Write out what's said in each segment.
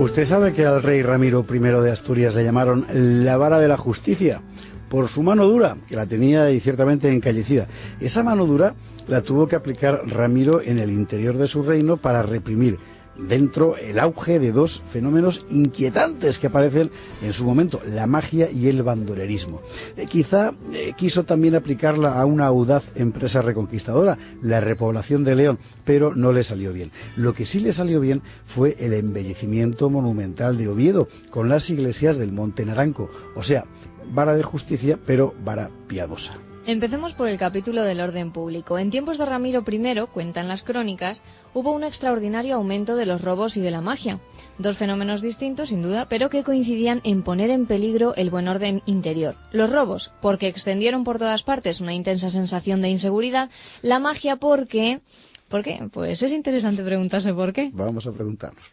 Usted sabe que al rey Ramiro I de Asturias le llamaron la vara de la justicia por su mano dura, que la tenía y ciertamente encallecida. Esa mano dura la tuvo que aplicar Ramiro en el interior de su reino para reprimir dentro el auge de dos fenómenos inquietantes que aparecen en su momento, la magia y el bandolerismo. Quizá quiso también aplicarla a una audaz empresa reconquistadora, la repoblación de León, pero no le salió bien. Lo que sí le salió bien fue el embellecimiento monumental de Oviedo, con las iglesias del Monte Naranco, o sea, vara de justicia, pero vara piadosa. Empecemos por el capítulo del orden público. En tiempos de Ramiro I, cuentan las crónicas, hubo un extraordinario aumento de los robos y de la magia. Dos fenómenos distintos, sin duda, pero que coincidían en poner en peligro el buen orden interior. Los robos, porque extendieron por todas partes una intensa sensación de inseguridad. La magia, porque... ¿Por qué? Pues es interesante preguntarse por qué. Vamos a preguntarnos.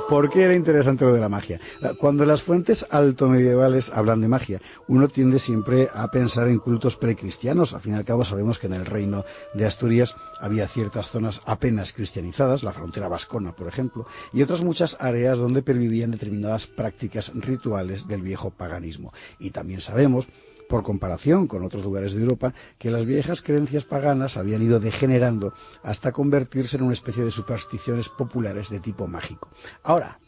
¿Por qué era interesante lo de la magia? Cuando las fuentes altomedievales hablan de magia, uno tiende siempre a pensar en cultos precristianos. Al fin y al cabo sabemos que en el reino de Asturias había ciertas zonas apenas cristianizadas, la frontera vascona, por ejemplo, y otras muchas áreas donde pervivían determinadas prácticas rituales del viejo paganismo. Y también sabemos, por comparación con otros lugares de Europa, que las viejas creencias paganas habían ido degenerando hasta convertirse en una especie de supersticiones populares de tipo mágico. Ahora,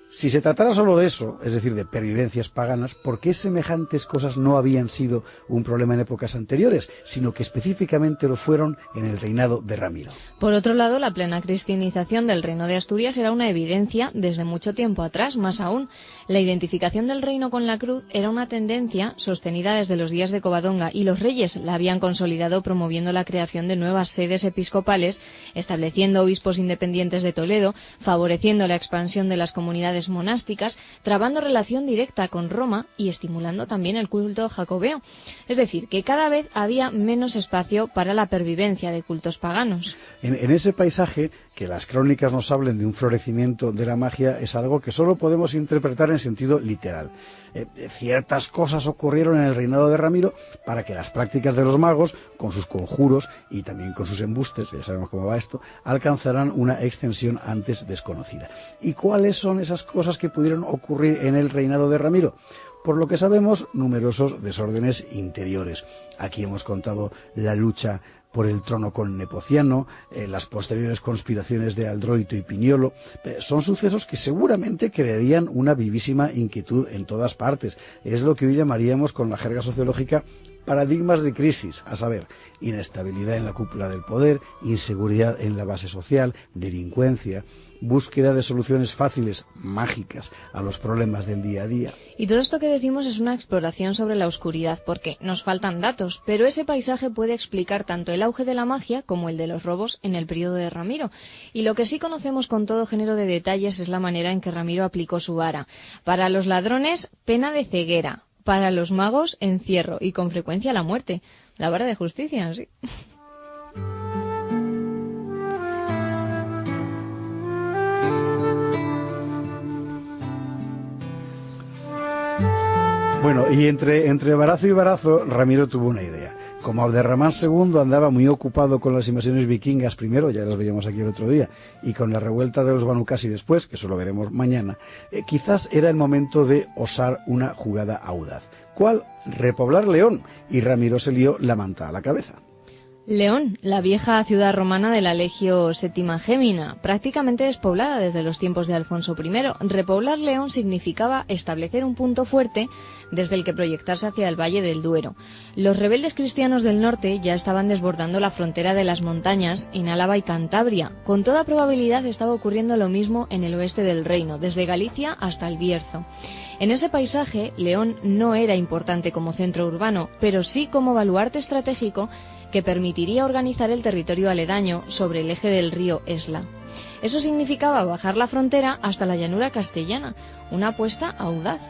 si se tratara solo de eso, es decir, de pervivencias paganas, ¿por qué semejantes cosas no habían sido un problema en épocas anteriores, sino que específicamente lo fueron en el reinado de Ramiro? Por otro lado, la plena cristianización del reino de Asturias era una evidencia desde mucho tiempo atrás. Más aún, la identificación del reino con la cruz era una tendencia sostenida desde los días de Covadonga, y los reyes la habían consolidado promoviendo la creación de nuevas sedes episcopales, estableciendo obispos independientes de Toledo, favoreciendo la expansión de las comunidades monásticas, trabando relación directa con Roma y estimulando también el culto jacobeo. Es decir, que cada vez había menos espacio para la pervivencia de cultos paganos. En ese paisaje, que las crónicas nos hablen de un florecimiento de la magia, es algo que solo podemos interpretar en sentido literal. Ciertas cosas ocurrieron en el reinado de Ramiro para que las prácticas de los magos, con sus conjuros y también con sus embustes, ya sabemos cómo va esto, alcanzaran una extensión antes desconocida. ¿Y cuáles son esas cosas que pudieron ocurrir en el reinado de Ramiro? Por lo que sabemos, numerosos desórdenes interiores. Aquí hemos contado la lucha por el trono con Nepociano, las posteriores conspiraciones de Aldroito y Piñolo. Son sucesos que seguramente crearían una vivísima inquietud en todas partes. Es lo que hoy llamaríamos, con la jerga sociológica, paradigmas de crisis, a saber, inestabilidad en la cúpula del poder, inseguridad en la base social, delincuencia, búsqueda de soluciones fáciles, mágicas, a los problemas del día a día. Y todo esto que decimos es una exploración sobre la oscuridad, porque nos faltan datos, pero ese paisaje puede explicar tanto el auge de la magia como el de los robos en el periodo de Ramiro. Y lo que sí conocemos con todo género de detalles es la manera en que Ramiro aplicó su vara. Para los ladrones, pena de ceguera. Para los magos, encierro y con frecuencia la muerte. La vara de justicia, sí. Bueno, y entre barazo y barazo, Ramiro tuvo una idea. Como Abderramán II andaba muy ocupado con las invasiones vikingas primero, ya las veíamos aquí el otro día, y con la revuelta de los Banu Qasi después, que eso lo veremos mañana, quizás era el momento de osar una jugada audaz. ¿Cuál? Repoblar León, y Ramiro se lió la manta a la cabeza. León, la vieja ciudad romana de la Legio Sétima Gémina, prácticamente despoblada desde los tiempos de Alfonso I. Repoblar León significaba establecer un punto fuerte desde el que proyectarse hacia el Valle del Duero. Los rebeldes cristianos del norte ya estaban desbordando la frontera de las montañas en Álava y Cantabria. Con toda probabilidad estaba ocurriendo lo mismo en el oeste del reino, desde Galicia hasta el Bierzo. En ese paisaje, León no era importante como centro urbano, pero sí como baluarte estratégico que permitiría organizar el territorio aledaño sobre el eje del río Esla. Eso significaba bajar la frontera hasta la llanura castellana, una apuesta audaz.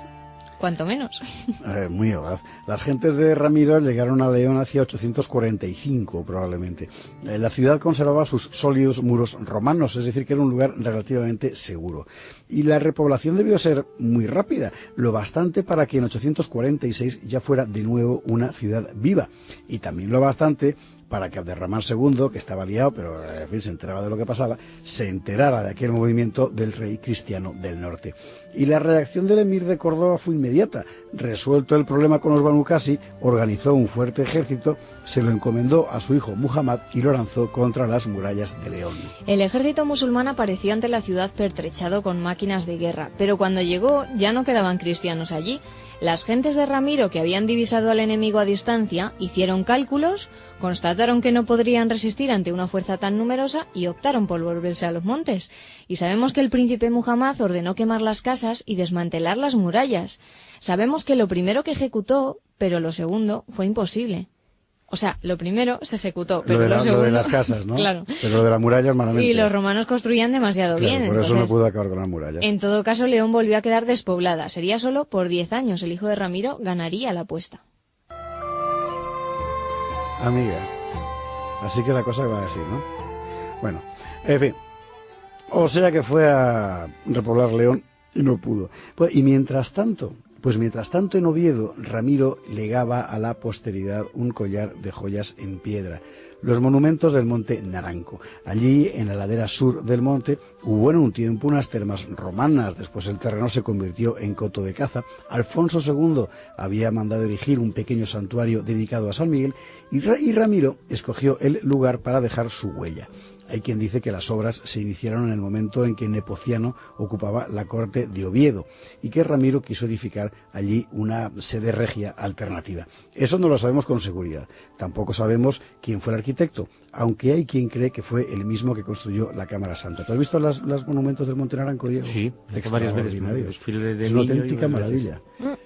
Cuanto menos. Muy audaz. Las gentes de Ramiro llegaron a León hacia 845 probablemente. La ciudad conservaba sus sólidos muros romanos, es decir, que era un lugar relativamente seguro. Y la repoblación debió ser muy rápida, lo bastante para que en 846 ya fuera de nuevo una ciudad viva. Y también lo bastante para que Abderramán II, que estaba liado, pero en fin se enteraba de lo que pasaba, se enterara de aquel movimiento del rey cristiano del norte. Y la reacción del emir de Córdoba fue inmediata. Resuelto el problema con los Banu Qasi, organizó un fuerte ejército, se lo encomendó a su hijo Muhammad y lo lanzó contra las murallas de León. El ejército musulmán apareció ante la ciudad pertrechado con máquinas de guerra, pero cuando llegó ya no quedaban cristianos allí. Las gentes de Ramiro, que habían divisado al enemigo a distancia, hicieron cálculos, constataron que no podrían resistir ante una fuerza tan numerosa y optaron por volverse a los montes. Y sabemos que el príncipe Muhammad ordenó quemar las casas y desmantelar las murallas. Sabemos que lo primero que ejecutó, pero lo segundo fue imposible. O sea, lo primero se ejecutó, pero lo segundo... Lo de las casas, ¿no? Claro. Pero lo de las murallas, malamente. Y los romanos construían demasiado claro, bien. Por entonces, eso no pudo acabar con las murallas. En todo caso, León volvió a quedar despoblada. Sería solo por 10 años. El hijo de Ramiro ganaría la apuesta. Amiga. Así que la cosa va así, ¿no? Bueno, en fin. O sea que fue a repoblar León y no pudo. Pues, y mientras tanto en Oviedo, Ramiro legaba a la posteridad un collar de joyas en piedra, los monumentos del monte Naranco. Allí, en la ladera sur del monte, hubo en un tiempo unas termas romanas, después el terreno se convirtió en coto de caza. Alfonso II había mandado erigir un pequeño santuario dedicado a San Miguel y Ramiro escogió el lugar para dejar su huella. Hay quien dice que las obras se iniciaron en el momento en que Nepociano ocupaba la corte de Oviedo y que Ramiro quiso edificar allí una sede regia alternativa. Eso no lo sabemos con seguridad. Tampoco sabemos quién fue el arquitecto, aunque hay quien cree que fue el mismo que construyó la Cámara Santa. ¿Tú has visto los monumentos del Monte Naranco, Diego? Sí, varias veces. Es una auténtica maravilla.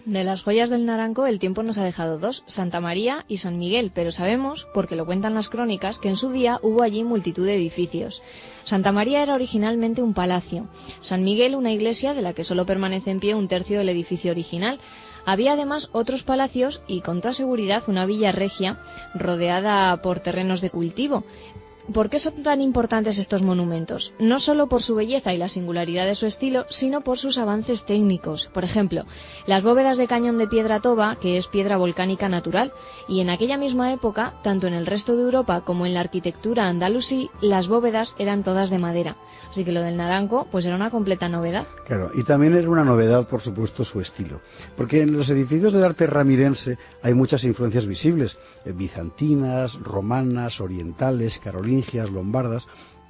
De las joyas del Naranco, el tiempo nos ha dejado dos, Santa María y San Miguel, pero sabemos, porque lo cuentan las crónicas, que en su día hubo allí multitud de edificios. Santa María era originalmente un palacio, San Miguel una iglesia de la que solo permanece en pie un tercio del edificio original. Había además otros palacios y con toda seguridad una villa regia rodeada por terrenos de cultivo. ¿Por qué son tan importantes estos monumentos? No solo por su belleza y la singularidad de su estilo, sino por sus avances técnicos. Por ejemplo, las bóvedas de cañón de piedra toba, que es piedra volcánica natural, y en aquella misma época, tanto en el resto de Europa como en la arquitectura andalusí, las bóvedas eran todas de madera. Así que lo del Naranco, pues era una completa novedad. Claro, y también era una novedad, por supuesto, su estilo. Porque en los edificios del arte ramirense hay muchas influencias visibles, bizantinas, romanas, orientales, carolingias, lombardas,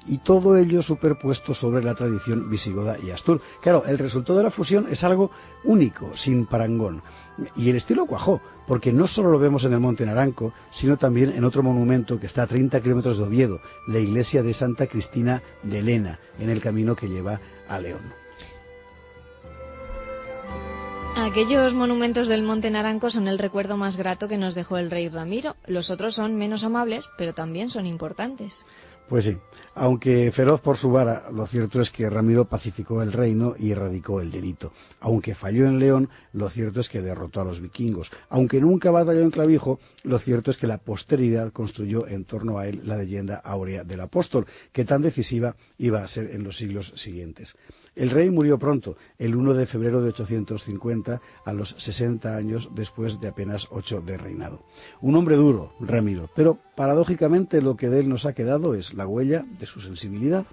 y todo ello superpuesto sobre la tradición visigoda y astur. Claro, el resultado de la fusión es algo único, sin parangón. Y el estilo cuajó, porque no solo lo vemos en el Monte Naranco, sino también en otro monumento que está a 30 kilómetros de Oviedo, la iglesia de Santa Cristina de Lena, en el camino que lleva a León. Aquellos monumentos del Monte Naranco son el recuerdo más grato que nos dejó el rey Ramiro. Los otros son menos amables, pero también son importantes. Pues sí, aunque feroz por su vara, lo cierto es que Ramiro pacificó el reino y erradicó el delito. Aunque falló en León, lo cierto es que derrotó a los vikingos. Aunque nunca batalló en Clavijo, lo cierto es que la posteridad construyó en torno a él la leyenda áurea del apóstol, que tan decisiva iba a ser en los siglos siguientes. El rey murió pronto, el 1 de febrero de 850, a los 60 años después de apenas 8 de reinado. Un hombre duro, Ramiro, pero paradójicamente lo que de él nos ha quedado es la huella de su sensibilidad.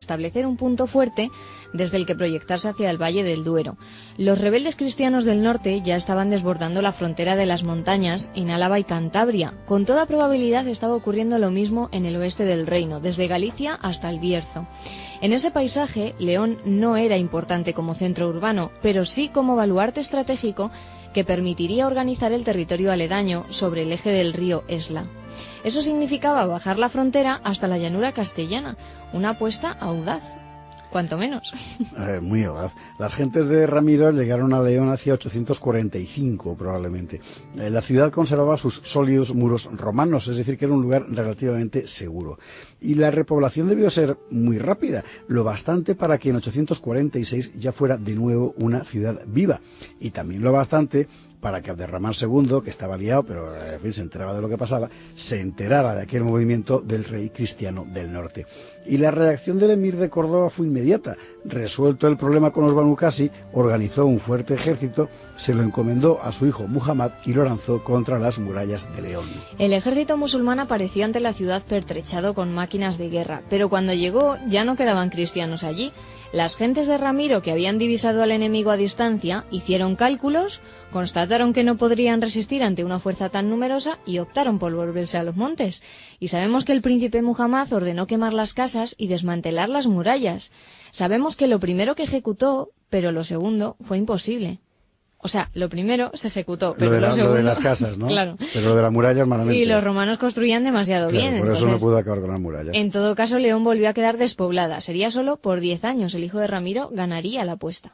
Establecer un punto fuerte desde el que proyectarse hacia el Valle del Duero. Los rebeldes cristianos del norte ya estaban desbordando la frontera de las montañas en Álava y Cantabria. Con toda probabilidad estaba ocurriendo lo mismo en el oeste del reino, desde Galicia hasta el Bierzo. En ese paisaje, León no era importante como centro urbano, pero sí como baluarte estratégico que permitiría organizar el territorio aledaño sobre el eje del río Esla. Eso significaba bajar la frontera hasta la llanura castellana, una apuesta audaz. Cuanto menos. Muy audaz. Las gentes de Ramiro llegaron a León hacia 845, probablemente. La ciudad conservaba sus sólidos muros romanos, es decir, que era un lugar relativamente seguro. Y la repoblación debió ser muy rápida, lo bastante para que en 846 ya fuera de nuevo una ciudad viva. Y también lo bastante para que Abderramán II, que estaba liado, pero en fin, se enteraba de lo que pasaba, se enterara de aquel movimiento del rey cristiano del norte. Y la reacción del emir de Córdoba fue inmediata. Resuelto el problema con los Banu Qasi, organizó un fuerte ejército, se lo encomendó a su hijo Muhammad y lo lanzó contra las murallas de León. El ejército musulmán apareció ante la ciudad pertrechado con máquinas de guerra, pero cuando llegó ya no quedaban cristianos allí. Las gentes de Ramiro, que habían divisado al enemigo a distancia, hicieron cálculos, constataron que no podrían resistir ante una fuerza tan numerosa y optaron por volverse a los montes. Y sabemos que el príncipe Muhammad ordenó quemar las casas y desmantelar las murallas. Sabemos que lo primero que ejecutó, pero lo segundo, fue imposible. O sea, lo primero se ejecutó, pero lo segundo... Lo de las casas, ¿no? Claro. Pero lo de las murallas, malamente. Y los romanos construían demasiado bien. Por entonces, eso no pudo acabar con las murallas. En todo caso, León volvió a quedar despoblada. Sería solo por 10 años. El hijo de Ramiro ganaría la apuesta.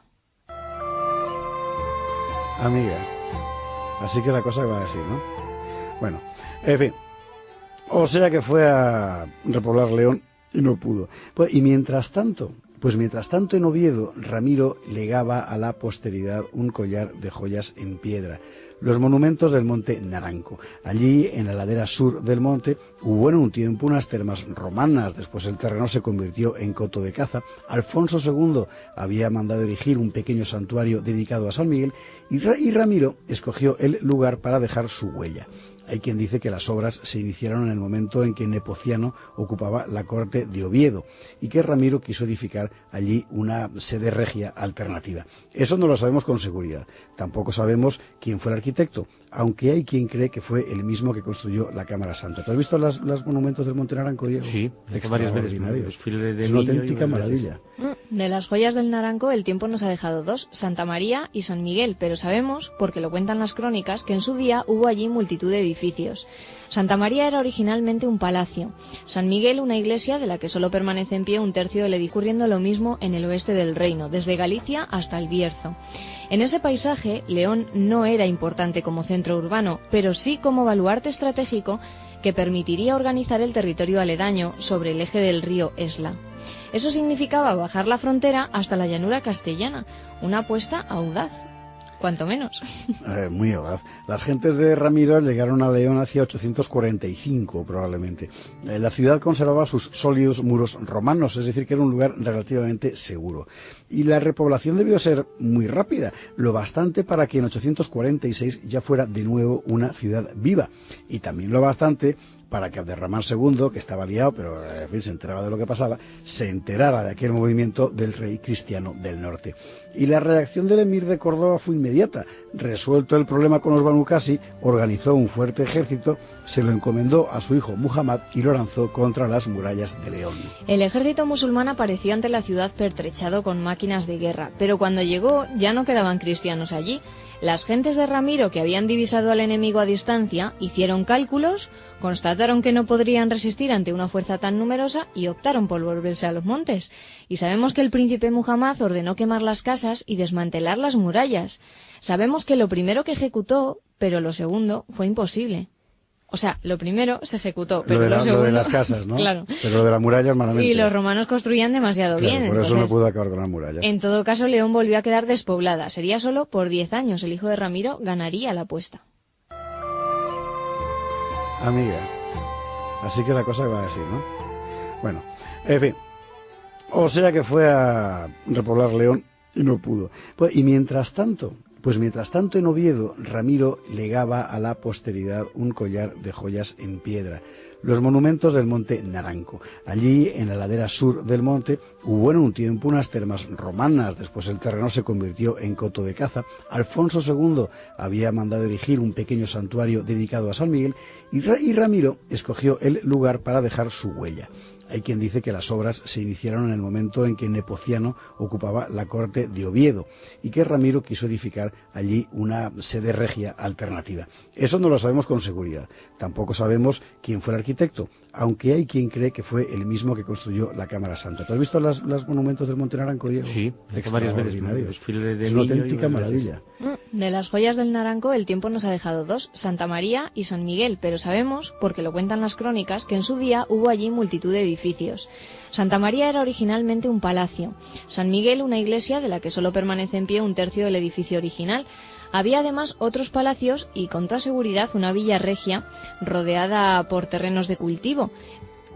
Amiga. Así que la cosa va así, ¿no? Bueno, en fin. O sea que fue a repoblar León y no pudo. Y mientras tanto en Oviedo, Ramiro legaba a la posteridad un collar de joyas en piedra, los monumentos del monte Naranco. Allí, en la ladera sur del monte, hubo en un tiempo unas termas romanas, después el terreno se convirtió en coto de caza. Alfonso II había mandado erigir un pequeño santuario dedicado a San Miguel y Ramiro escogió el lugar para dejar su huella. Hay quien dice que las obras se iniciaron en el momento en que Nepociano ocupaba la corte de Oviedo y que Ramiro quiso edificar allí una sede regia alternativa. Eso no lo sabemos con seguridad. Tampoco sabemos quién fue el arquitecto, aunque hay quien cree que fue el mismo que construyó la Cámara Santa. ¿Tú has visto los monumentos del Monte Naranco, Diego? Sí, varias veces. Es una auténtica maravilla. De las joyas del Naranco el tiempo nos ha dejado dos, Santa María y San Miguel, pero sabemos, porque lo cuentan las crónicas, que en su día hubo allí multitud de edificios. Santa María era originalmente un palacio, San Miguel una iglesia de la que solo permanece en pie un tercio del edificio, ocurriendo lo mismo en el oeste del reino, desde Galicia hasta el Bierzo. En ese paisaje, León no era importante como centro urbano, pero sí como baluarte estratégico que permitiría organizar el territorio aledaño sobre el eje del río Esla. Eso significaba bajar la frontera hasta la llanura castellana, una apuesta audaz. Cuanto menos. Muy audaz. Las gentes de Ramiro llegaron a León hacia 845, probablemente. La ciudad conservaba sus sólidos muros romanos, es decir, que era un lugar relativamente seguro. Y la repoblación debió ser muy rápida, lo bastante para que en 846 ya fuera de nuevo una ciudad viva. Y también lo bastante para que Abderramán II, que estaba liado, pero en fin, se enteraba de lo que pasaba, se enterara de aquel movimiento del rey cristiano del norte. Y la reacción del emir de Córdoba fue inmediata. Resuelto el problema con los Banu Qasi, organizó un fuerte ejército, se lo encomendó a su hijo Muhammad y lo lanzó contra las murallas de León. El ejército musulmán apareció ante la ciudad pertrechado con máquinas de guerra, pero cuando llegó ya no quedaban cristianos allí. Las gentes de Ramiro, que habían divisado al enemigo a distancia, hicieron cálculos, constataron que no podrían resistir ante una fuerza tan numerosa y optaron por volverse a los montes. Y sabemos que el príncipe Muhammad ordenó quemar las casas y desmantelar las murallas. Sabemos que lo primero que ejecutó, pero lo segundo, fue imposible. O sea, lo primero se ejecutó, pero lo segundo... Lo de las casas, ¿no? Claro. Pero lo de las murallas, malamente. Y los romanos construían demasiado bien. Por entonces, eso no pudo acabar con las murallas. En todo caso, León volvió a quedar despoblada. Sería solo por 10 años. El hijo de Ramiro ganaría la apuesta. Amiga. Así que la cosa va así, ¿no? Bueno, en fin. O sea que fue a repoblar León y no pudo. Y mientras tanto en Oviedo, Ramiro legaba a la posteridad un collar de joyas en piedra, los monumentos del monte Naranco. Allí, en la ladera sur del monte, hubo en un tiempo unas termas romanas, después el terreno se convirtió en coto de caza. Alfonso II había mandado erigir un pequeño santuario dedicado a San Miguel y Ramiro escogió el lugar para dejar su huella. Hay quien dice que las obras se iniciaron en el momento en que Nepociano ocupaba la corte de Oviedo y que Ramiro quiso edificar allí una sede regia alternativa. Eso no lo sabemos con seguridad. Tampoco sabemos quién fue el arquitecto, aunque hay quien cree que fue el mismo que construyó la Cámara Santa. ¿Tú has visto los monumentos del Monte Naranco, Diego? Sí, varias veces. Es una auténtica maravilla. De las joyas del Naranco el tiempo nos ha dejado dos, Santa María y San Miguel, pero sabemos, porque lo cuentan las crónicas, que en su día hubo allí multitud de edificios. Santa María era originalmente un palacio, San Miguel una iglesia de la que solo permanece en pie un tercio del edificio original. Había además otros palacios y con toda seguridad una villa regia rodeada por terrenos de cultivo.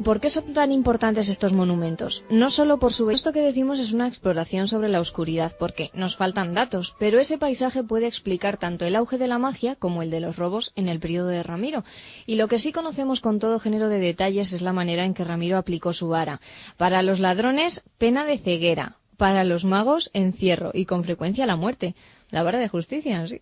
¿Por qué son tan importantes estos monumentos? No solo por su... Esto que decimos es una exploración sobre la oscuridad, porque nos faltan datos, pero ese paisaje puede explicar tanto el auge de la magia como el de los robos en el periodo de Ramiro. Y lo que sí conocemos con todo género de detalles es la manera en que Ramiro aplicó su vara. Para los ladrones, pena de ceguera. Para los magos, encierro y con frecuencia la muerte. La vara de justicia, sí.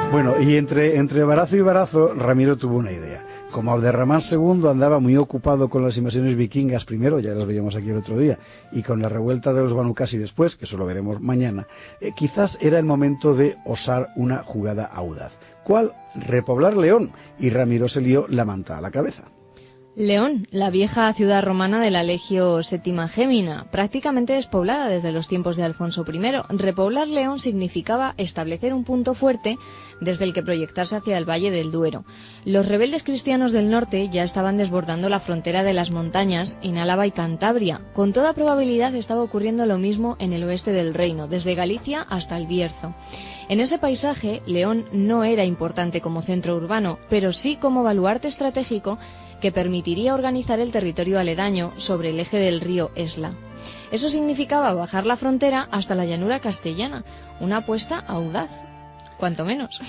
Bueno, y entre barazo y barazo, Ramiro tuvo una idea. Como Abderramán II andaba muy ocupado con las invasiones vikingas primero, ya las veíamos aquí el otro día, y con la revuelta de los Banu Qasi después, que eso lo veremos mañana, quizás era el momento de osar una jugada audaz. ¿Cuál? Repoblar León, y Ramiro se lió la manta a la cabeza. León, la vieja ciudad romana de la Legio Sétima Gémina, prácticamente despoblada desde los tiempos de Alfonso I. Repoblar León significaba establecer un punto fuerte desde el que proyectarse hacia el Valle del Duero. Los rebeldes cristianos del norte ya estaban desbordando la frontera de las montañas en Álava y Cantabria. Con toda probabilidad estaba ocurriendo lo mismo en el oeste del reino, desde Galicia hasta el Bierzo. En ese paisaje, León no era importante como centro urbano, pero sí como baluarte estratégico que permitiría organizar el territorio aledaño sobre el eje del río Esla. Eso significaba bajar la frontera hasta la llanura castellana, una apuesta audaz, cuanto menos.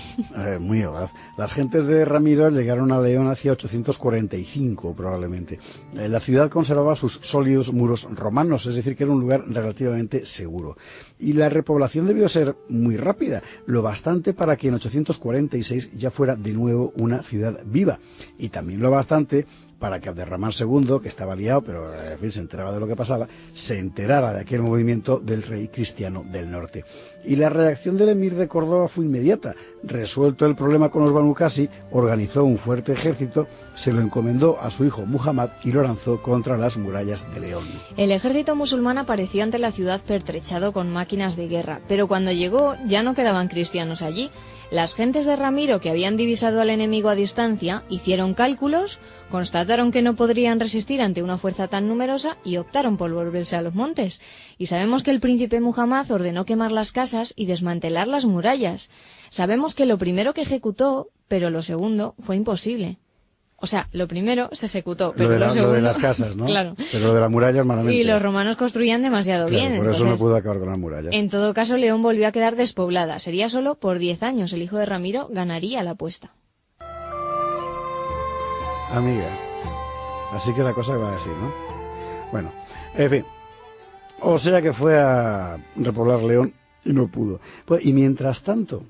Muy audaz. Las gentes de Ramiro llegaron a León hacia 845 probablemente. La ciudad conservaba sus sólidos muros romanos, es decir, que era un lugar relativamente seguro. Y la repoblación debió ser muy rápida, lo bastante para que en 846 ya fuera de nuevo una ciudad viva. Y también lo bastante para que Abderramán II, que estaba liado, pero en fin, se enteraba de lo que pasaba, se enterara de aquel movimiento del rey cristiano del norte. Y la reacción del emir de Córdoba fue inmediata. Resuelto el problema con los Banu Qasi, organizó un fuerte ejército, se lo encomendó a su hijo Muhammad y lo lanzó contra las murallas de León. El ejército musulmán apareció ante la ciudad pertrechado con máquinas de guerra, pero cuando llegó ya no quedaban cristianos allí. Las gentes de Ramiro, que habían divisado al enemigo a distancia, hicieron cálculos, constataron que no podrían resistir ante una fuerza tan numerosa y optaron por volverse a los montes. Y sabemos que el príncipe Muhammad ordenó quemar las casas y desmantelar las murallas. Sabemos que lo primero que ejecutó, pero lo segundo, fue imposible. O sea, lo primero se ejecutó, pero lo segundo... Lo de las casas, ¿no? Claro. Pero lo de las murallas, malamente. Y los romanos construían demasiado bien. Por eso no pudo acabar con las murallas. En todo caso, León volvió a quedar despoblada. Sería solo por 10 años. El hijo de Ramiro ganaría la apuesta. Amiga. Así que la cosa va así, ¿no? Bueno, en fin. O sea que fue a repoblar León y no pudo. Pues, y mientras tanto,